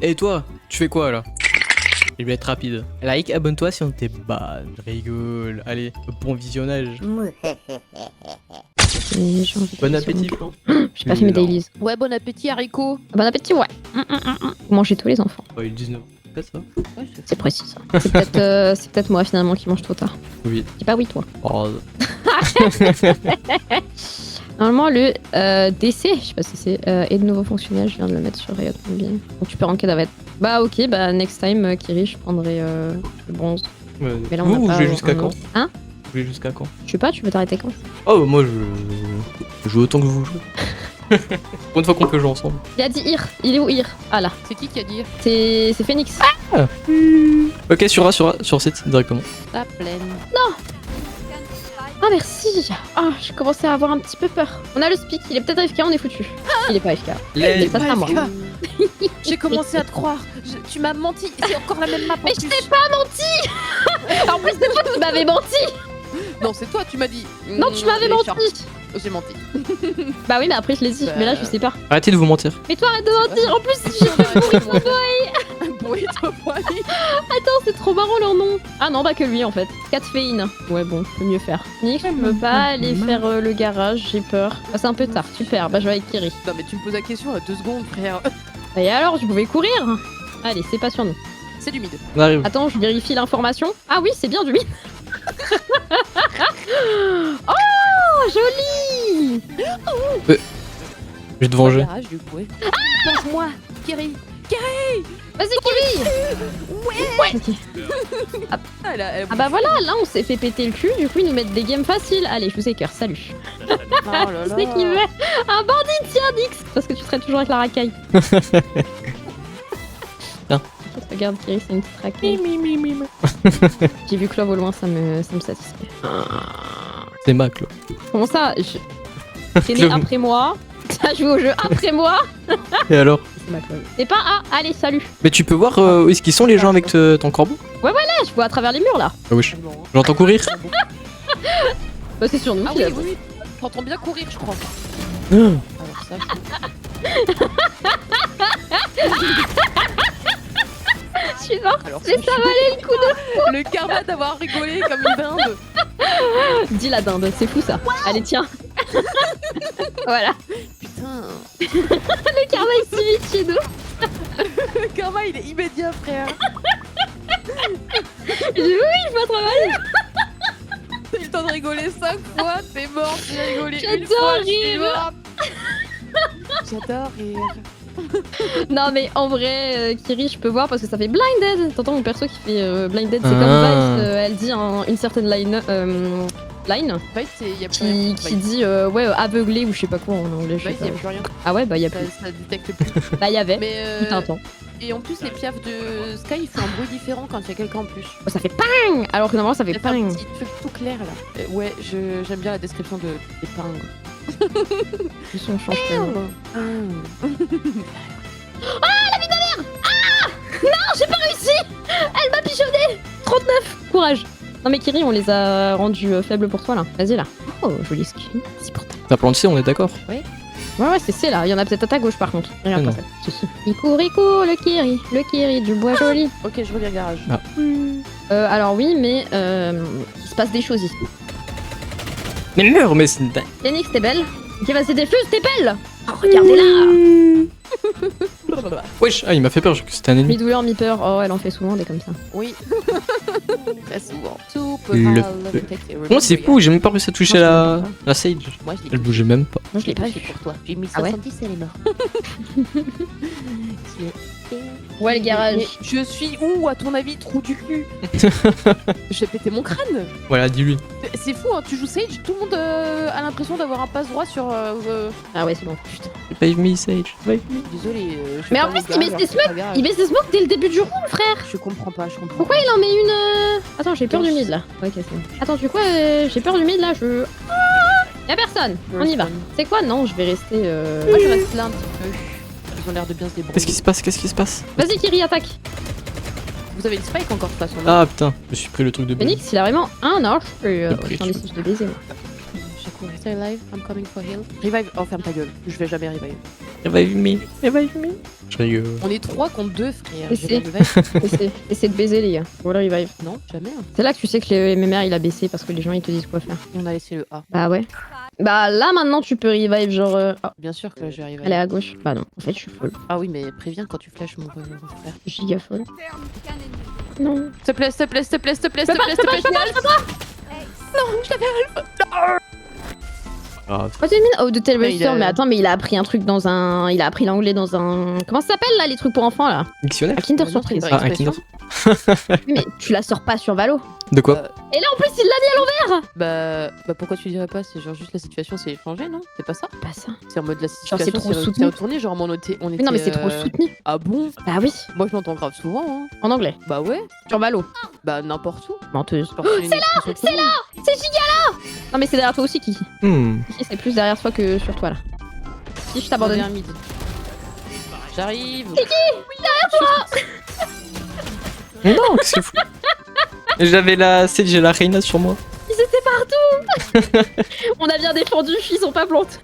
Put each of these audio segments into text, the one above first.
Et toi, tu fais quoi là? Je vais être rapide. Like, abonne-toi si on t'est ban. Rigole. Allez, bon visionnage. Bon appétit, Flan. J'ai pas fait mes dailies. Ouais, bon appétit, haricot. Bon appétit, ouais. Manger tous les enfants. Oh, il est 19. C'est ça? Ouais, C'est précis ça. C'est peut-être moi finalement qui mange trop tard. Oui. Dis pas oui toi. Oh. Normalement le DC, je sais pas si c'est est de nouveau fonctionnel, je viens de le mettre sur Riot Mobile. Donc tu peux ranker d'avec. Bah ok, bah next time Kiri je prendrai le bronze. Mais là, on vous, a vous pas jouez jusqu'à un quand? autre. Hein? Vous jouez jusqu'à quand? Je sais pas, tu veux t'arrêter quand? Oh, moi je joue autant que vous jouez. Pour une fois qu'on peut jouer ensemble. Il a dit Ir, il est où Ir? Ah là, C'est qui a dit c'est Phoenix. Ok, sur site directement. la plaine? Ah merci. Ah, j'ai commencé à avoir un petit peu peur. On a le speak, il est peut-être AFK, on est foutu. Il est pas AFK. Les... Ça, c'est à moi. J'ai commencé à te croire. Tu m'as menti. C'est encore la même map. Mais je t'ai pas menti. En plus c'est toi qui m'avais menti. Non, c'est toi, tu m'as dit. Non, tu m'avais menti. J'ai menti. Bah oui, mais après je l'ai dit. Bah. Mais là je sais pas. Arrêtez de vous mentir. Mais toi arrête de mentir. En plus j'ai Burrito boy. Attends, c'est trop marrant leur nom. Ah non, bah que lui en fait. Catfeine. Ouais bon, peut mieux faire. Nick, je peux pas aller faire le garage, j'ai peur. Ah, c'est un peu tard. Super. Bah je vais avec Kiri. Non, mais tu me poses la question à 2 secondes, frère. Et alors, je pouvais courir. Allez, c'est pas sur nous. C'est du mid. On arrive. Attends, je vérifie l'information. Ah oui, c'est bien du mid. Oh, joli. Je vais te venger. Garage, du coup, ouais. Pense-moi, Kiri. Vas-y, Kiri. Ouais. Ok. Elle a Ah bah voilà, là on s'est fait péter le cul, du coup ils nous mettent des games faciles. Allez, je vous écœure, salut. Oh là là. C'est qui veut un bandit, tiens, Nix. Parce que tu traînes toujours avec la racaille. Tiens. Regarde, Kiri, c'est une petite racaille. J'ai vu Clove au loin, ça me satisfait. C'est Mac là. Comment ça T'es né après moi. T'as joué au jeu après moi. Et alors? C'est ma Clove. C'est pas ah, allez, salut. Mais tu peux voir où est-ce qu'ils sont les gens avec ton corbeau? Ah, je vois à travers les murs là. Ah wesh. Bon. J'entends courir. Bah c'est sur nous Ah qu'il oui, a- oui, oui. T'entends bien courir, je crois. Ah. Alors ça, Je suis morte. alors Mais ça valait le coup de... le karma d'avoir rigolé comme une dinde. Dis la dinde, c'est fou ça. Allez, tiens. Voilà. Putain. Le karma est si vite chez nous. Le karma, il est immédiat, frère. Oui, je vois trop mal. T'as eu le temps de rigoler 5 fois, t'es mort, j'ai rigolé une J'adore fois, je suis rire. morte. J'adore rire. Non mais en vrai, Kiri, je peux voir parce que ça fait blinded. T'entends mon perso qui fait blinded, c'est Ah. comme Vice, elle dit une certaine line, Vice, il y a plus rien. qui dit ouais aveuglé ou je sais pas quoi en anglais. Je sais Vice, pas. il y a plus rien. Ah ouais bah y a Ça, plus. ça détecte plus. Bah y avait. Mais Putain attends. et en plus, les piafs de Sky, ils font un bruit différent quand il y a quelqu'un en plus. Oh, ça fait ping alors que normalement ça fait Ça fait un ping. petit truc tout clair là. Ouais, j'aime bien la description des pingres. Le son change tellement. Non, j'ai pas réussi. Elle m'a pigeonné. 39. Courage. Non mais Kiri, on les a rendus faibles pour toi là. Vas-y là. Oh, joli skin. C'est pour ta. T'as plan de C, on est d'accord? Ouais, c'est C là. Il y en a peut-être à ta gauche par contre. Regarde Ah pas ça. Si, si. Il court, le Kiri. Le Kiri du bois joli. Ok, je reviens garage. Ah. Alors oui, mais il se passe des choses ici. Mais meurs, mais c'est... Phoenix, t'es belle. Ok, vas-y, défuse, t'es belle. Oh, regardez-la. Wesh, ah il m'a fait peur, je crois que c'était un ennemi. Mi-douleur, mi-peur. Oh, elle en fait souvent des comme ça. Oui. Très souvent. Moi c'est fou, j'ai même pas réussi à toucher Moi, la Sage. Moi, je l'ai Elle bougeait même pas. Moi, je l'ai pas touché vu. pour toi. J'ai mis Ah ouais 70, elle est morte. Ouais, le garage. Mais je suis où, à ton avis, trou du cul? Je vais péter mon crâne. Voilà, dis-lui. C'est fou, hein, tu joues Sage, tout le monde a l'impression d'avoir un passe droit sur. Ah ouais, c'est bon. Putain. Revive me, Sage. Revive me. Désolé. Mais en plus, il met ses smokes. Il met ses smokes dès le début du round, frère. Je comprends pas, je comprends. Pourquoi il en met une Attends, j'ai peur du mid là. Ok, c'est bon. Attends, tu quoi J'ai peur du mid là, je... Y'a personne, on y va. C'est quoi Non, je vais rester... Moi, je reste là un petit peu. Ils ont l'air de bien se débrouiller. Qu'est-ce qui se passe? Qu'est-ce qui se passe? Vas-y, Kiri, attaque. Vous avez le spike encore de toute façon. Ah putain, je me suis pris le truc de bébé. Phoenix, il a vraiment un arche. Le Putain, les de baiser, moi. J'ai couru. Stay alive, I'm coming for heal. Revive. Oh, ferme ta gueule. Je vais jamais revive. Revive me. Revive me. Je rigole. On est 3 contre 2, frère. Et Je vais revive. Essaie de baiser, les gars. Voilà, revive. Non, jamais. Hein. C'est là que tu sais que le MMR il a baissé parce que les gens ils te disent quoi faire. Et on a laissé le A. Bah ouais. Bah là maintenant tu peux revive genre. Ah, Bien sûr que je vais arriver. elle est à gauche. Bah non, en fait je suis folle. Ah oui, mais préviens quand tu flashes mon frère. Giga folle. Non. S'il te plaît, s'il te plaît, s'il te plaît, s'il te plaît, s'il te plaît, s'il te plaît, s'il te plaît. Non, je l'avais. Grave. Oh, t'es mine. Oh, de tel Mais il Buster, a- mais attends, mais il a appris un truc dans un. Il a appris l'anglais dans un. Comment ça s'appelle là les trucs pour enfants là? Dictionnaire. Un Kinder non, Surprise. c'est Ah, un expression. Kinder. Mais tu la sors pas sur Valo. De quoi? Et là en plus il l'a dit à l'envers. Bah pourquoi tu dirais pas? C'est genre juste la situation s'est changée, non? C'est pas ça? Pas ça. C'est en mode la c'est situation trop s'est soutenu. retournée, genre on était. Mais non mais c'est trop soutenu. Ah bon? Bah oui. Moi je l'entends grave souvent, hein. En anglais. Bah ouais, Sur Valo. bah n'importe où. Menteuse. C'est là, c'est là. C'est giga là. Non mais c'est derrière toi aussi Kiki. Hmm. Kiki c'est plus derrière toi que sur toi là. Si je t'abandonne. J'arrive. Non, qu'est-ce que fou. J'avais j'ai la Reina sur moi. Ils étaient partout. On a bien défendu, ils sont pas plantes.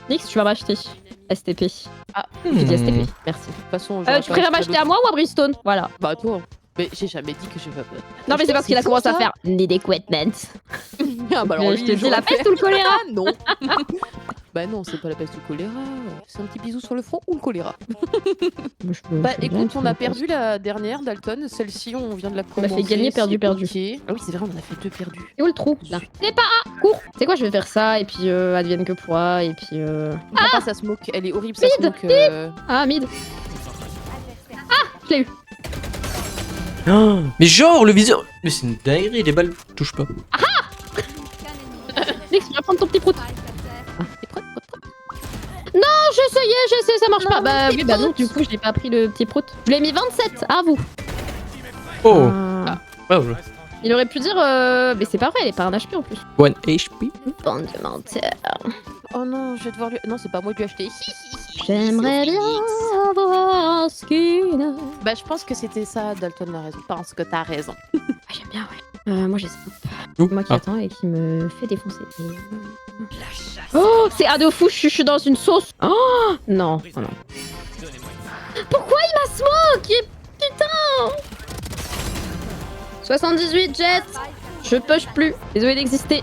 Nix, tu vas m'acheter. STP. Ah, J'ai dit Hmm. STP, merci. De toute façon, Tu préfères m'acheter à moi ou à Bristone? Voilà. Bah toi. Mais j'ai jamais dit que je vais pas. Non mais c'est parce qu'il a fou, commencé à ça. faire need equipment. Ah bah alors Mais lui, je te dis j'aurais la fait- peste ou le choléra? Ah non. Bah non, c'est pas la peste ou le choléra. C'est un petit bisou sur le front ou le choléra. Bah écoute, on a perdu la dernière, Dalton. Celle-ci, on vient de la On a commencer. fait gagner, perdu, c'est perdu. ok. Ah oui, c'est vrai, on a fait 2 perdus. C'est où le trou là? C'est pas cours. C'est quoi, je vais faire ça et puis advienne que pourra et puis On prend pas sa smoke, elle est horrible sa Mid, smoke. Ah mid. Ah, je l'ai eu. Oh, mais genre, le viseur. Mais c'est une dinguerie, les balles touchent pas. Nix, tu vas prendre ton petit prout. Et prête, prête, prête. Non, j'essayais, ça marche Non, pas. Bah petit oui, bah non, prout. du coup, je n'ai pas pris le petit prout. Je l'ai mis 27, à vous. Oh, Ah. wow. Il aurait pu dire, mais c'est pas vrai, elle est pas un HP en plus. 1 HP. Bande de menteurs. Oh non, je vais devoir lui. Non, c'est pas moi de lui acheter. J'aimerais bien avoir ce qu'il a. Bah, je pense que c'était ça, Dalton a raison. Je pense que t'as raison. Ah, j'aime bien, ouais. Moi, j'ai Snap. Ouh, Moi qui ah. attends et qui me fait défoncer. Oh, c'est ado fou, je suis dans une sauce. Oh, non. Oh, non. Pourquoi il m'a smoke? Putain. 78 Jet. Je push plus. Désolé d'exister.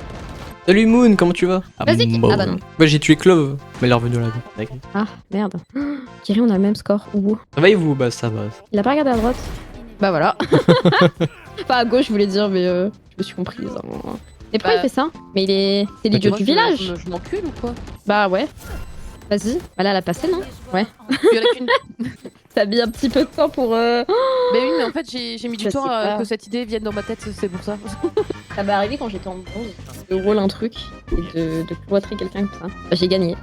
Salut Moon, comment tu vas? Vas-y, bon. ah bah non. Ouais, j'ai tué Clove, mais elle est revenue là. D'accord. Ah, merde. Kiri, on a le même score. Ouh. Ça va et vous? Bah ça va. Il a pas regardé à droite. Bah voilà. Pas à gauche, je voulais dire, mais je me suis comprise. Hein. Mais pourquoi Bah. il fait ça? Mais il est. C'est l'idiot Moi, du je- village. Je m'encule ou quoi? Bah ouais. Vas-y. Bah là, elle a passé, non? Ouais. Il y en a qu'une. T'as mis un petit peu de temps pour. Mais oui, mais en fait, j'ai mis Je du temps sais à pas. que cette idée vienne dans ma tête, c'est pour ça. Ça m'est arrivé quand j'étais en bronze. De rôle un truc et de cloîtrer quelqu'un comme ça. Bah, j'ai gagné.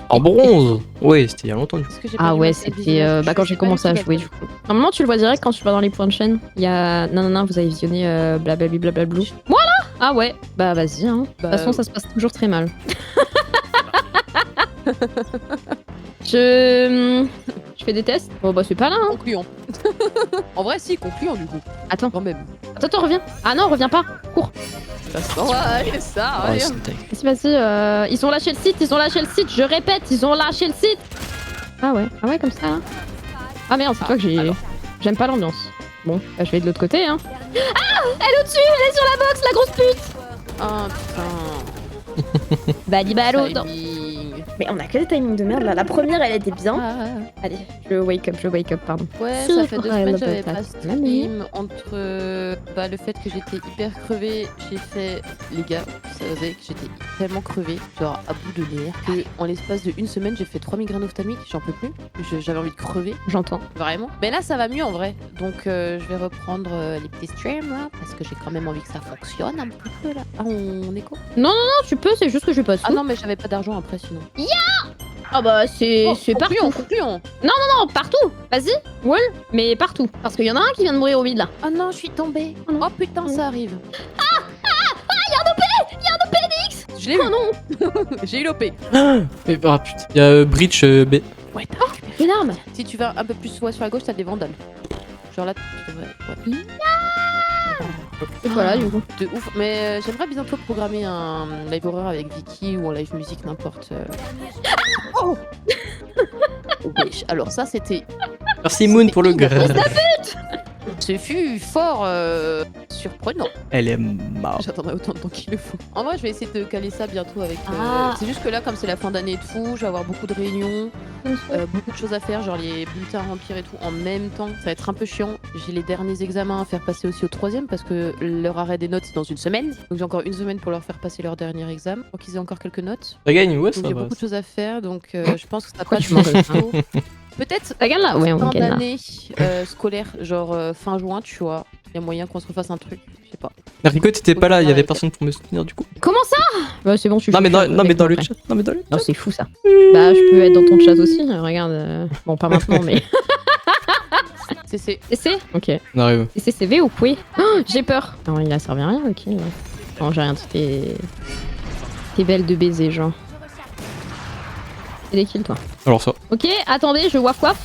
En bronze? Ouais, c'était il y a longtemps du coup. Parce que j'ai Ah perdu ouais, mon c'était visionnage. bah, quand Je j'ai sais pas commencé à du tout jouer la- du coup. Normalement, tu le vois direct quand tu vas dans les points de chaîne. Il y a. Non, vous avez visionné blablabli blablablou. Voilà. Ah ouais. Bah vas-y. Hein. De toute Bah, façon, ça se passe toujours très mal. Je fais des tests. Bon bah c'est pas là. Hein. Concluant. En vrai, si, concluant du coup. Attends. Quand même. Attends, reviens. Ah non, reviens pas. Cours. Ouais, ça, Ah, allez. c'est dingue. Vas-y. Ils ont lâché le site. Je répète, ils ont lâché le site. Ah ouais, comme ça. Hein. Ah merde, c'est toi que j'ai. alors. J'aime pas l'ambiance. Bon, bah, je vais de l'autre côté, hein. Ah, elle est au-dessus, elle est sur la box, la grosse pute. Ah putain. Bali balo. Timing. Mais on a que des timings de merde là. La première, elle était bien. Ah. Allez, je wake up, pardon. Ouais, Sur ça fait 2 semaines que le j'avais pas podcast. stream. Entre le fait que j'étais hyper crevée, j'ai fait, les gars, vous savez que j'étais tellement crevée, genre à bout de nerfs, que en l'espace de 1 semaine, j'ai fait 3 migraines ophtalmiques, j'en peux plus. J'avais envie de crever, J'entends. vraiment. Mais là, ça va mieux en vrai. Donc, je vais reprendre les petits streams là, parce que j'ai quand même envie que ça fonctionne un petit peu là. Ah, on est quoi? Non, tu peux, c'est juste que je passe. Ah non, mais j'avais pas d'argent après sinon. Ah bah c'est partout. Concluant. Non, partout. Vas-y, wall, mais partout. Parce qu'il y en a un qui vient de mourir au vide là. Ah non, je suis tombée. Oh non. Oh putain, ça arrive. Y'a un OP DX. Je l'ai eu. Oh non. J'ai eu l'OP. Ah, mais ah putain. Il y a Breach B. Ouais, t'as récupéré. Une arme. Si tu vas un peu plus sur la gauche, t'as des vandales. Genre là, tu devrais. Ouais. Et voilà, du coup. De ouf. Mais j'aimerais bientôt programmer un live horror avec Vicky ou en live musique, n'importe. Oh wesh. Alors ça, c'était... Merci Moon pour le grain. Ce fut fort surprenant. Elle est morte. J'attendrai autant de temps qu'il le faut. En vrai, je vais essayer de caler ça bientôt avec... Ah. C'est juste que là, comme c'est la fin d'année de fou, je vais avoir beaucoup de réunions, beaucoup de choses à faire, genre les bulletins à remplir et tout en même temps. Ça va être un peu chiant. J'ai les derniers examens à faire passer aussi au 3e parce que leur arrêt des notes, c'est dans une semaine. Donc j'ai encore une semaine pour leur faire passer leur dernier examen pour qu'ils aient encore quelques notes. Ça gagne, ouais, ça Donc j'ai va. beaucoup de choses à faire, donc je pense que ça Pourquoi passe tu manges tôt. Peut-être Ça gagne là? Ouais, on fin gagne là. d'année scolaire, genre fin juin, tu vois. Il y a moyen qu'on se refasse un truc, je sais pas. Rico, t'étais pas là, il y avait Arrête. personne pour me soutenir du coup. Comment ça? Bah, c'est bon, je suis Non mais dans, chaud, non, mais avec dans moi le après. chat. Non mais dans le Non, chat. c'est fou ça. Bah, je peux être dans ton chat aussi. Regarde. Bon, pas maintenant, mais. C'est CC? Ok. On arrive. CC, CV ou quoi? J'ai peur. Non, il a servi à rien, ok. Non, j'ai rien. T'es belle de baiser, genre. C'est des kills, toi. Alors ça. Ok, attendez, je waf waf.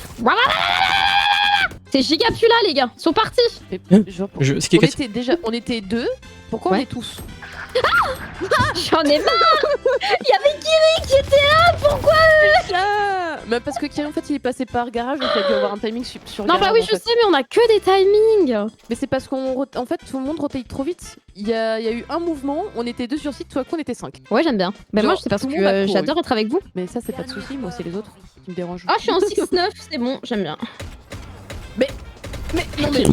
C'est Gigapula, les gars. Ils sont partis. genre, C'est quelqu'un. on était deux. Pourquoi Ouais. on est tous? J'en ai marre. Il y avait Kiri qui était là. Mais parce que Kiri en fait il est passé par garage, donc il a dû avoir un timing sur Non, garage, bah oui, en je fait. sais, mais on a que des timings. Mais c'est parce en fait tout le monde rotate trop vite. Il y a eu un mouvement, on était deux sur site, tout à coup on était 5. Ouais, j'aime bien. Bah, Genre, moi, c'est parce tout le que monde a couru. j'adore être avec vous. Mais ça c'est pas de souci, moi c'est les autres qui me dérangent. Ah, je suis en 6-9, c'est bon, j'aime bien. Mais non mais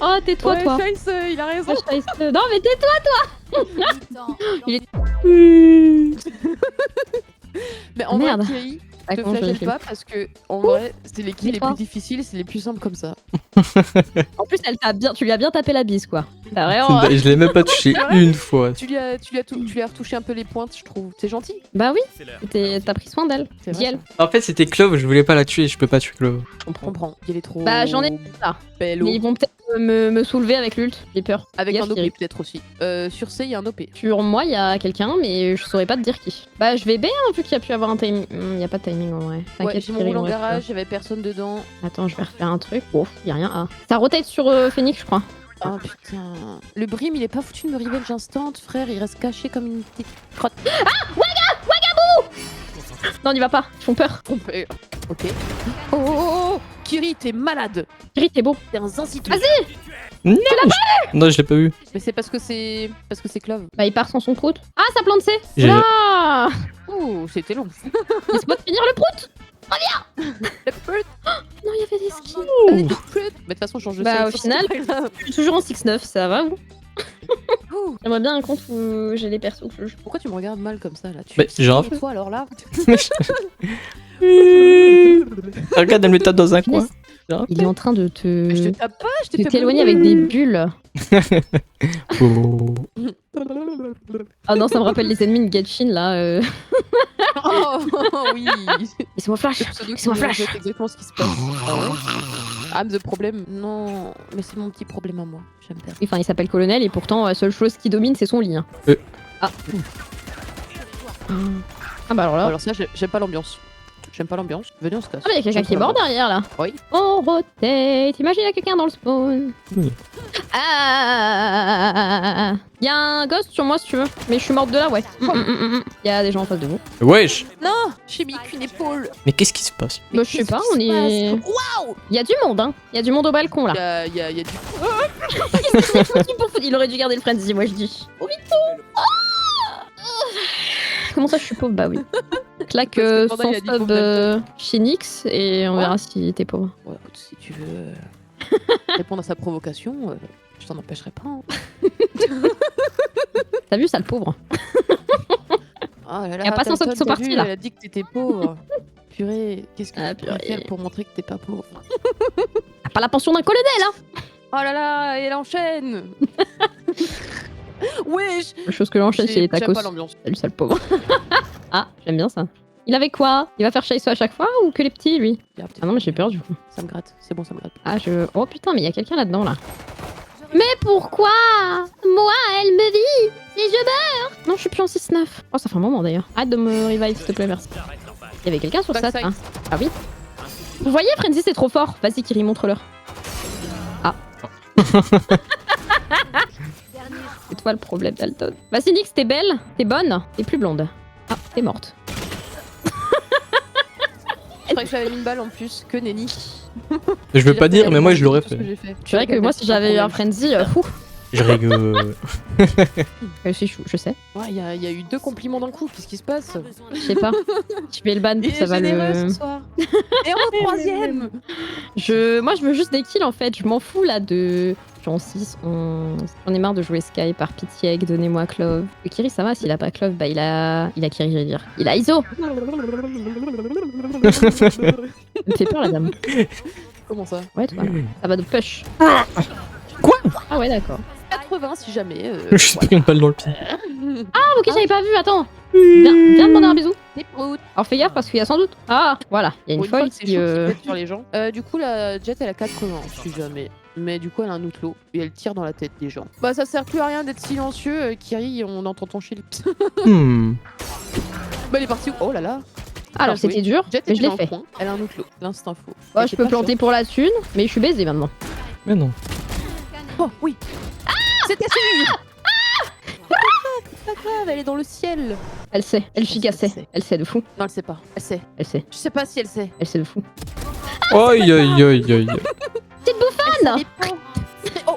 Oh, tais-toi, ouais, toi. Chase, il a raison. Ah, Scheiße. Non, mais tais-toi. Mais en Merde. vrai Kiri, Ah, te comment je flagelle fais pas parce que en vrai c'est les kills les Dis-toi. plus difficiles, c'est les plus simples comme ça. En plus, tu lui as bien tapé la bise, quoi. T'as vraiment. Je l'ai même pas touché C'est vrai une fois. Tu lui as retouché un peu les pointes, je trouve. C'est gentil. Bah oui, t'as pris soin d'elle. C'est vrai, D'elle. En fait, c'était Clove, je voulais pas la tuer, je peux pas tuer Clove. Je comprends. Il est trop. Bah, j'en ai là. bello. Mais ils vont peut-être me soulever avec l'ult. J'ai peur. Avec Gaffe, un OP Kiri. peut-être aussi. Sur C, il y a un OP. Sur moi, il y a quelqu'un, mais je saurais pas te dire qui. Bah, je vais B, hein, vu qu'il y a pu avoir un timing. Il y a pas de timing en vrai. Ouais, T'inquiète, j'ai mon Kiri, roule en on reste garage, j'avais personne dedans. là. Attends, je vais refaire un truc. Oh, y a rien. Ah. Ça rotate sur Phoenix, je crois. Oh putain. Le Brim, il est pas foutu de me revenge instant, frère. Il reste caché comme une petite crotte. Non, n'y va pas. Ils font peur. Trompé. Ok. Oh, oh, oh, oh. Kiri, t'es malade. Kiri, t'es beau. T'es un zinzito. Non, je l'ai pas vu. Mais c'est parce que c'est Clove. Bah, il part sans son prout. Ah, ça plante C. J'ai- Ah, Ouh, c'était long. laisse-moi te finir le prout. Le fruit, Non, il y avait des skins. le fruit. Mais de toute façon, je change de Bah, sexe, au final- c'est pas grave. Je suis toujours en 6-9, ça va ou? Ouh. J'aimerais bien un compte où j'ai les persos que je. Pourquoi tu me regardes mal comme ça là? Bah, j'ai rien fait. Toi alors là. Regarde, elle me tape dans un coin. Il est en train de Je te te. tape pas, je t'ai de fait t'éloigner avec des bulles. Oh. Ah non, ça me rappelle les ennemis de Genshin là. Oh oui. Laissez-moi flash. Le pseudo qui Laissez-moi nous flash. rejette exactement ce qui se passe. Ah ouais. I'm the problème. Non, mais c'est mon petit problème à moi. J'aime bien. Enfin, il s'appelle Colonel et pourtant, la seule chose qui domine, c'est son lit. hein. Ah. Ah bah alors là. Alors ça, j'aime pas l'ambiance. J'aime pas l'ambiance. Venez, on se casse. Ah, mais il y a quelqu'un qui est mort derrière là. Oui. On rotate. Imagine, il y a quelqu'un dans le spawn. Oui. Ah. Il y a un ghost sur moi si tu veux. Mais je suis morte de là, ouais. Il y a des gens en face de vous. Wesh. Non, j'ai mis qu'une épaule. Mais qu'est-ce qui se passe? Bah, je sais pas, on est. Waouh. Il y a du monde, hein. Il y a du monde au balcon là. Il y a du. Il aurait dû garder le frenzy, moi je dis. Oh vite. Comment ça, je suis pauvre? Bah oui. Claque Parce que 100 pendant, il a dit pauvre subs chez Nyx et on verra si t'es pauvre. Ouais, écoute, si tu veux répondre à sa provocation, je t'en empêcherai pas. hein. T'as vu ça, le pauvre? Ah là là, Y a pas 500 qui Dalton, sont t'as partis, vu, là. Elle a dit que t'étais pauvre. Purée, qu'est-ce que Ah, tu pourrais purée. faire pour montrer que t'es pas pauvre? T'as pas la pension d'un colonel, hein? Oh là là, et elle enchaîne. Wesh. La chose que l'enchaîne, c'est les J'aime tacos. pas l'ambiance. Salut, sale pauvre. Ah, j'aime bien ça. Il avait quoi? Il va faire Chaiso à chaque fois ou que les petits, lui? Ah non, mais j'ai peur du coup. Ça me gratte, c'est bon, ça me gratte. Ah, je. Oh putain, mais il y a quelqu'un là-dedans là. Mais pourquoi? Moi, elle me vit si je meurs. Non, je suis plus en 6-9. Oh, ça fait un moment d'ailleurs. Arrête de me revive, s'il te plaît, merci. Il y avait quelqu'un sur ça, Backside. hein. Ah oui. Vous voyez, Frenzy, c'est trop fort. Vas-y, Kiri, montre-leur. C'est toi le problème, Dalton. Bah, Phoenix, t'es belle, t'es bonne, t'es plus blonde. Ah, t'es morte. Je croyais que j'avais mis une balle en plus que Nenny. Je veux pas dire, mais moi je l'aurais fait. C'est vrai que moi, si j'avais eu un frenzy, fou. Je rigole. C'est chou, je sais. Ouais, il y a eu 2 compliments d'un coup, qu'est-ce qui se passe? Je sais pas. Je vais le ban, Il ça est va généreux le... ce soir. Et en 3ème. Moi, je veux juste des kills en fait. Je m'en fous là de. Je suis en 6. J'en ai marre de jouer Sky par pitié. Donnez-moi Clove. Le Kiri, ça va. S'il a pas Clove, bah il a Kiri, je veux dire. Il a ISO. Elle me fait peur la dame. Comment ça? Ouais, toi. Ça va de push. Quoi? Ah ouais, d'accord. 80 si jamais. Je suis pris une balle dans le pied. Ah, ok, j'avais pas vu. Attends. Viens demander un bisou. Des proutes. Alors fais gaffe parce qu'il y a sans doute. Ah, voilà. Il y a une Pour fois folle que c'est qui. chaud qui pète sur les gens. Du coup, la Jet elle a 80 si jamais. Mais du coup, elle a un outlaw et elle tire dans la tête des gens. Bah, ça sert plus à rien d'être silencieux. Kiri, on entend ton shield. Bah, elle est partie où? Oh là là. Alors Bien joué. c'était dur, Jet mais est je l'ai dans le fait. coin. Elle a un outlaw. L'instinct faux. Oh, je peux planter pour la thune, mais je suis baisée maintenant. Mais non. Oh oui. C'était sûr. C'est pas grave, elle est dans le ciel. Elle sait, elle Je giga pense qu'elle sait. sait. Elle sait de fou. Non, elle sait pas. Elle sait. Elle sait. Je sais pas si elle sait. Elle sait de fou. Aïe aïe aïe aïe. Fan Oh.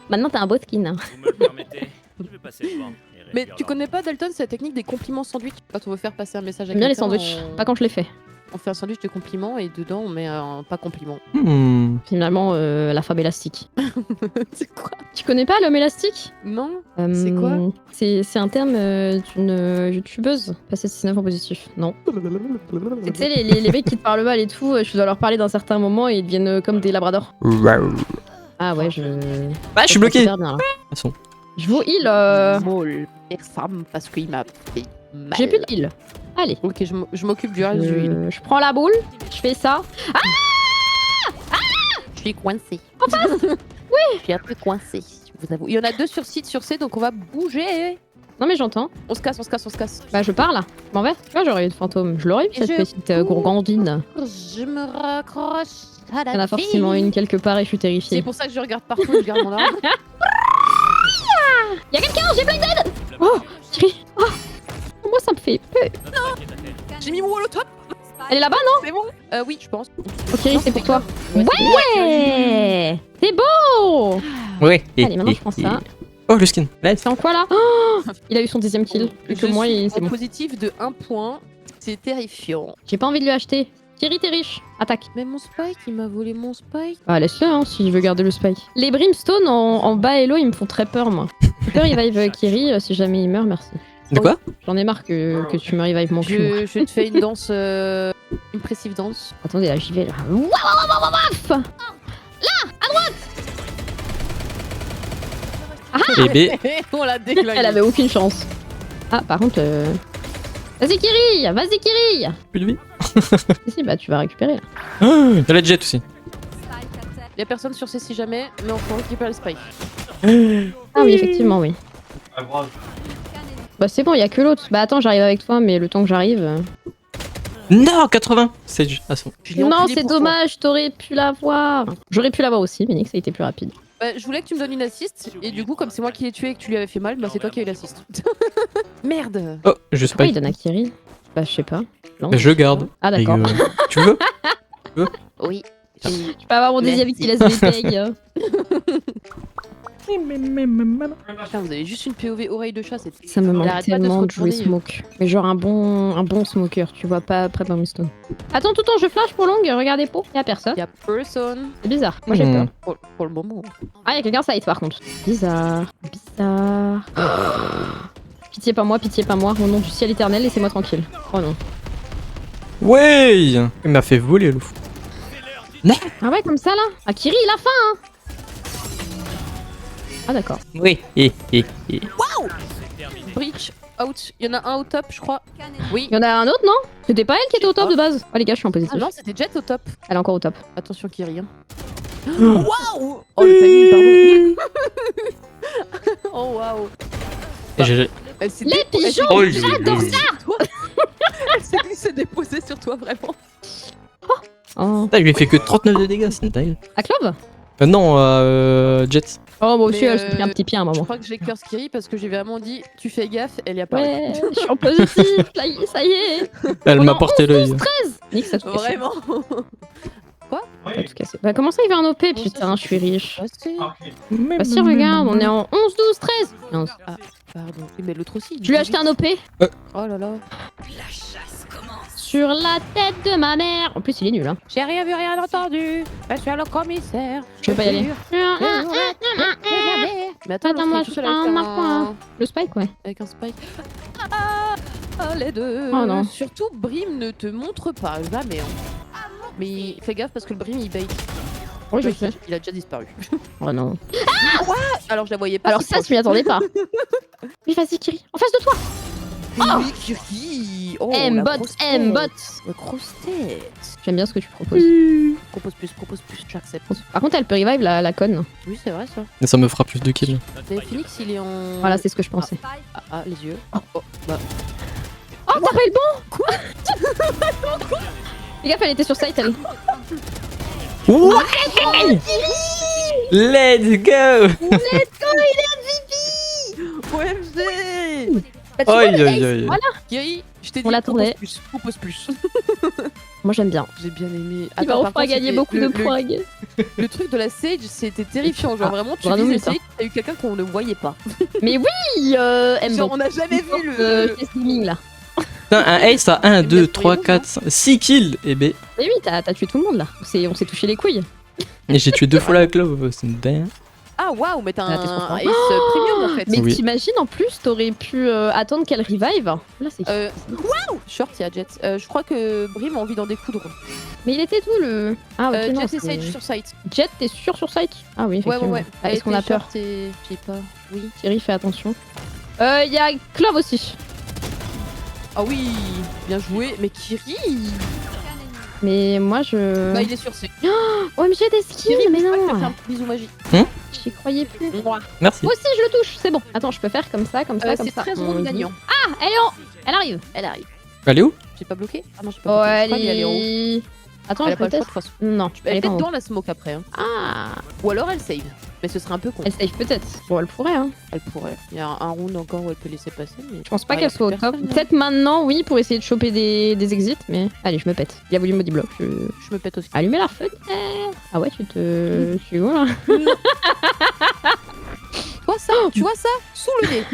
Maintenant t'as un beau skin. Vous me le permettez, je vais passer devant. et Mais réduire tu leur- connais pas, Dalton, c'est la technique des compliments sandwich. Quand on veut faire passer un message à J'aime bien les quelqu'un, sandwichs. Pas quand je les fais. on fait un sandwich de compliments et dedans on met un pas compliment. Finalement, la femme élastique. C'est quoi? Tu connais pas l'homme élastique? Non? C'est quoi? C'est un terme d'une youtubeuse. Passer 19 en positif. Non. Tu sais, les mecs qui te parlent mal et tout, tu dois leur parler d'un certain moment et ils deviennent comme des labradors. Ah ouais, je. Ah, je suis bloqué. Super bien, là. Façon. Je vous heal. Molle. Femme parce qu'il m'a fait mal. J'ai plus de heal. Allez. Ok, je m'occupe du reste du heal. Je prends la boule, je fais ça. Je suis coincée. Oui. Je suis un peu coincée, je vous avoue. Il y en a 2 sur site sur C, donc on va bouger. Non mais j'entends. On se casse, on se casse, on se casse. Bah je pars là. Je m'en vais. Tu vois, j'aurais eu de fantôme. Je l'aurais eu Et cette je petite cours. gourgandine. Je me raccroche à la Il y en a vie. forcément une quelque part et je suis C'est terrifiée. pour ça que je regarde partout, je garde mon arme. Y'a quelqu'un, j'ai blinded. Oh, Kiri. Oh, moi ça me fait peur. J'ai mis mon wall au top. Elle est là-bas, non? C'est bon? Oui, je pense. Ok, c'est pour toi. Ouais. Ouais. C'est beau. Ouais. Allez, maintenant je prends ça. Oh, le skin. Nice. C'est en quoi là? Oh, il a eu son 10ème kill. Plus que Je moi, suis et c'est en bon. positif de 1 point. C'est terrifiant. J'ai pas envie de lui acheter. Kiri, t'es riche. Attaque. Mais mon spike, il m'a volé mon spike. Ah, laisse-le hein, s'il veut garder le spike. Les brimstone en bas hello, ils me font très peur, moi. Tu peux revive Kiri si jamais il meurt, merci. De quoi? J'en ai marre que tu me revives mon cul. Je te fais une danse, impressive danse. Attendez, là, j'y vais là. Wouah, wouah, wouah, wouah, wouah. Bébé. On l'a déglingué. Elle avait aucune chance. Ah, par contre. Vas-y, Kiri. Vas-y, Kiri. Plus de vie. Si, bah, tu vas récupérer là. Il y a la jet aussi. Y'a personne sur C si jamais, mais on peut récupérer le spike. Ah, oui, effectivement, oui. Bah, c'est bon, y a que l'autre. Bah, attends, j'arrive avec toi, mais le temps que j'arrive. Non, 80. C'est du. Ah, c'est bon. Je l'ai Non, enculé c'est pour toi. dommage, t'aurais pu l'avoir. J'aurais pu l'avoir aussi, mais Nick, ça a été plus rapide. Bah, je voulais que tu me donnes une assist, et du coup, comme c'est moi qui l'ai tué et que tu lui avais fait mal, bah c'est toi qui as eu l'assist. Merde. Oh, je sais Pourquoi pas. il donne à Kiri? Bah, je sais pas. Non. Je garde. Ah, d'accord. Tu veux? Oui. Je peux avoir mon deuxième qui laisse des tags. Putain, vous avez juste une POV oreille de chat, c'est... Ça me Il manque arrête pas de tellement se de jouer retourner. smoke. Mais genre un bon smoker, tu vois pas après Brimstone. Attends, tout le temps, je flash pour long, regardez pour. Y'a personne. Y'a personne C'est bizarre. Moi j'ai peur. pour le moment. Ah, y'a quelqu'un side par contre. Bizarre. Bizarre. Pitié pas moi, pitié pas moi. Au nom du ciel éternel, laissez-moi tranquille. Oh non. Ouais. Il m'a fait voler le fou. Ah ouais, comme ça là. Ah, Kiri, il a faim hein. Ah d'accord. Oui. Breach, out. Il y en a un au top, je crois. Oui. Il y en a un autre, non? C'était pas elle qui était au top de base. Oh les gars, je suis en positif. Ah non, c'était Jet au top. Elle est encore au top. Attention, Kiri. Hein. Waouh. Oh, le timing, pardon. Oh, waouh. Elle s'est Les dépo- elle s'est pigeons, glissée j'adore sur toi. Elle s'est glissée déposée sur toi, vraiment. Oh. Putain, je lui ai fait que 39 de dégâts, c'est dingue. À Clove? Non, Jet. Oh, moi aussi, Mais, elle s'est pris un petit pied à un Je moment. crois que j'ai cœur Skiri parce que j'ai vraiment dit tu fais gaffe, elle y a pas. Ouais, je suis en positif, ça y est. Elle On m'a en porté l'œil. Nick, ça a tout cassé. Vraiment. Ça a tout cassé. Bah, comment ça, il va un OP? Putain, je suis riche. Ah, si. Bah, si, regarde, on est en 11, 12, 13. 15. Pardon. Oui, mais l'autre aussi. Je lui ai acheté un OP Oh là là. sur la tête de ma mère. En plus, il est nul, hein. J'ai rien vu, rien entendu. Je suis le commissaire. Je vais pas y aller. Mais attends, Attends, moi, l'autre, il est tout seul je avec prends un marquois. un... Le spike, ouais. avec un spike. Les deux. Oh non. Surtout, Brim ne te montre pas, jamais. Hein. Mais fais gaffe parce que le Brim il bait. Oui, je sais. Il a déjà disparu. Oh non. Alors je la voyais pas. Alors si ça, proche. je m'y attendais pas. Oui, vas-y, Kiri. En face de toi. Oui, Kiri. Oh, la M-bot, grosse M-bot. tête. La grosse tête. J'aime bien ce que tu proposes. Propose plus, j'accepte. Par contre, elle peut revive la conne. Oui, c'est vrai ça. Et ça me fera plus de kills. Mais Phoenix, il est en. Voilà, c'est ce que je pensais. Les yeux. Oh, bah. Oh, t'as pas eu le bon. Quoi? Les gars, elle était sur site, elle. Let's go! OMG. Bah, tu vois, Aïe le aïe ace, aïe. Voilà. Kiri, je t'ai dit. On l'attendait. Propose plus. Moi, j'aime bien. J'ai bien aimé. Il va Attends, enfin par contre, gagner c'était beaucoup de le- points. Le truc de la Sage, c'était terrifiant. Genre Ah, vraiment, tu bravo, disais Mélissa. Sage, t'as eu quelqu'un qu'on ne voyait pas. Mais oui, M-bot. Genre, on n'a jamais vu le. Chess Gaming, là. Putain, un ace à 1, 2, 3, débrouillez-vous, 4, 6 kills. Et B. Mais oui, t'as tué tout le monde, là. On s'est touché les couilles. Et j'ai tué 2 fois la clove, c'est dingue. Ah waouh, mais t'as Ah, t'es trop un fort. Ace Premium en fait. Mais Oui. t'imagines, en plus, t'aurais pu attendre qu'elle revive. Là, c'est... Waouh Short, il y a Jet. Je crois que Brim a envie d'en découdre. Mais il était où, le... Ah, ok, non, Jet et c'est- Sage sur site. Jet, t'es sûr sur site? Ah oui, Ouais, effectivement. ouais, ouais. Ah, est-ce qu'on a peur? J'ai pas. Oui. Thierry, fais attention. Il y a Clove aussi. Ah oui, bien joué. Mais Kiri Mais moi, je... Bah, il est sur C. OMG, des skills, Kiri, mais je crois que t'as fait non. un bisou magique. J'y croyais plus. Merci. Moi aussi, je le touche, c'est bon. Attends, je peux faire comme ça, comme ça, comme C'est ça. 13 On rounds dit- gagnant. Ah, elle est en... Elle arrive. Elle arrive. Allez où? J'ai pas bloqué Ah non, j'ai Oh, pas bloqué. Je elle crois qu'elle est en haut. est... Attends, Elle a pas le choix de peut-être... toute façon. Non, Elle elle est est pas en peut-être haut. dans la smoke après. Hein. Ah, Ou alors elle save. Mais ce serait un peu con. elle save peut-être. Bon, elle pourrait, hein. Elle pourrait. Il y a un round encore où elle peut laisser passer. Mais... Je pense pas Ah, y a qu'elle plus soit au top. personne, hein. Peut-être maintenant, oui, pour essayer de choper des exits, mais... Allez, je me pète. Il a voulu me débloquer. Je... Je me pète aussi. Allumer la fenêtre. Ah ouais, tu es où, là? Tu vois ça Sous le nez.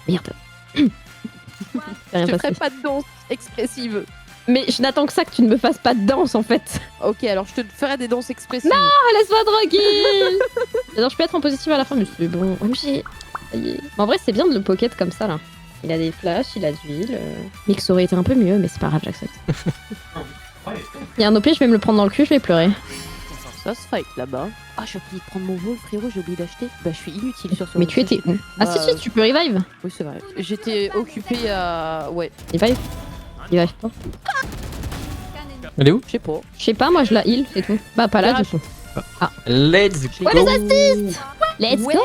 Merde. C'est rien Je passé. ferai pas de danse expressive. Mais je n'attends que ça, que tu ne me fasses pas de danse, en fait. Ok, alors je te ferai des danses expressives. Ah, laisse-moi tranquille. Alors, je peux être en positif à la fin, mais c'est bon. OMG. Ça y est. Mais en vrai, c'est bien de le pocket comme ça, là. Il a des flashs, il a de l'huile. Mais que ça aurait été un peu mieux, mais c'est pas grave, j'accepte. Il y a un OP, je vais me le prendre dans le cul, je vais pleurer. Ça se fight là-bas. Ah, j'ai oublié de prendre mon vol, frérot, j'ai oublié d'acheter. Bah, je suis inutile sur ce Mais tu round. étais où? Ah, Bah, si, tu peux revive. Oui, c'est vrai. J'étais occupée à. Ouais, Revive. Revive pas. Elle est où? je sais pas. Je sais pas, moi je la heal, c'est tout. Bah, pas là, du coup. Let's go! Let's Ouais. go.